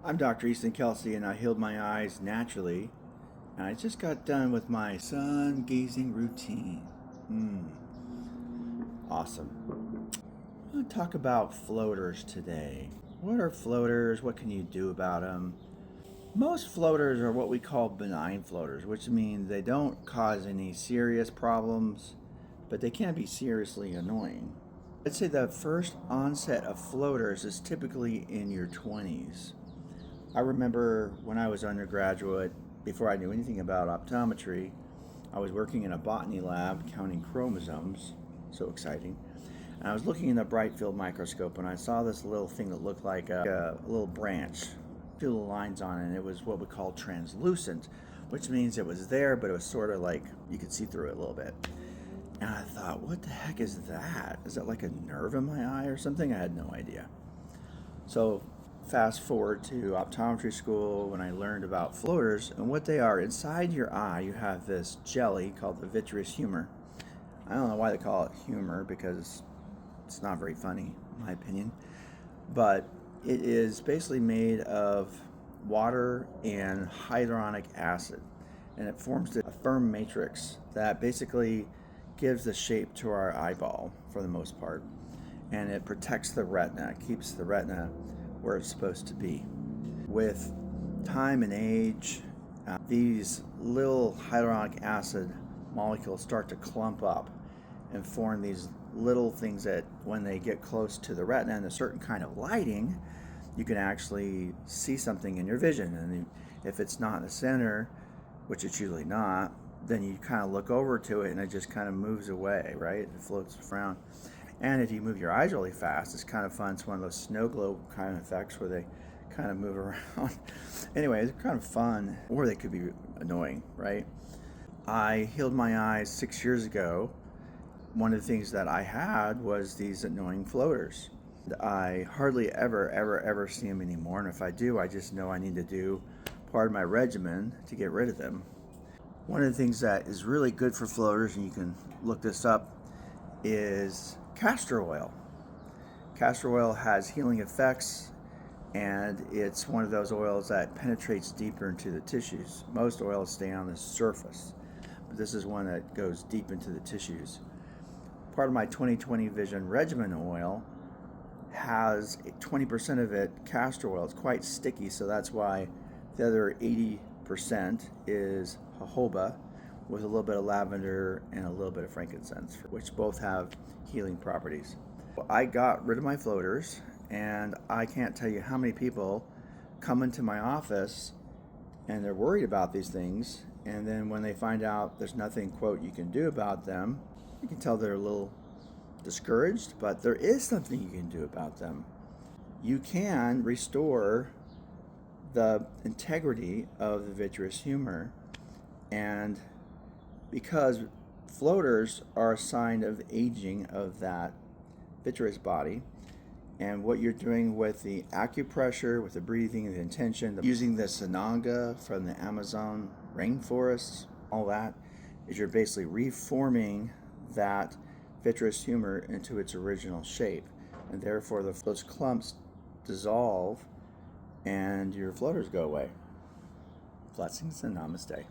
I'm Dr. Easton Kelsey, and I healed my eyes naturally. And I just got done with my sun gazing routine. Awesome. I'm going to talk about floaters today. What are floaters? What can you do about them? Most floaters are what we call benign floaters, which means they don't cause any serious problems, but they can be seriously annoying. I'd say the first onset of floaters is typically in your 20s. I remember when I was undergraduate, before I knew anything about optometry, I was working in a botany lab counting chromosomes. So exciting. And I was looking in the bright field microscope and I saw this little thing that looked like a little branch, a few little lines on it, and it was what we call translucent, which means it was there, but it was sort of like you could see through it a little bit. And I thought, what the heck is that? Is that like a nerve in my eye or something? I had no idea. So fast forward to optometry school when I learned about floaters and what they are. Inside your eye, you have this jelly called the vitreous humor. I don't know why they call it humor because it's not very funny, in my opinion. But it is basically made of water and hyaluronic acid. And it forms a firm matrix that basically gives the shape to our eyeball for the most part. And it protects the retina, keeps the retina where it's supposed to be. With time and age, these little hyaluronic acid molecules start to clump up and form these little things that when they get close to the retina and a certain kind of lighting, you can actually see something in your vision. And if it's not in the center, which it's usually not, then you kind of look over to it and it just kind of moves away, right? It floats around. And if you move your eyes really fast, it's kind of fun. It's one of those snow globe kind of effects where they kind of move around. Anyway, it's kind of fun, or they could be annoying, right? I healed my eyes 6 years ago. One of the things that I had was these annoying floaters. I hardly ever see them anymore. And if I do, I just know I need to do part of my regimen to get rid of them. One of the things that is really good for floaters, and you can look this up, is castor oil. Castor oil has healing effects, and it's one of those oils that penetrates deeper into the tissues. Most oils stay on the surface, but this is one that goes deep into the tissues. Part of my 20/20 Vision regimen oil has 20% of it castor oil. It's quite sticky, so that's why the other 80% is jojoba with a little bit of lavender and a little bit of frankincense, which both have healing properties. I got rid of my floaters, and I can't tell you how many people come into my office and they're worried about these things, and then when they find out there's nothing, quote, you can do about them, you can tell they're a little discouraged, but there is something you can do about them. You can restore the integrity of the vitreous humor, and because floaters are a sign of aging of that vitreous body, and what you're doing with the acupressure, with the breathing, the intention, using the Sananga from the Amazon rainforests, all that, is you're basically reforming that vitreous humor into its original shape, and therefore those clumps dissolve and your floaters go away. Blessings and namaste.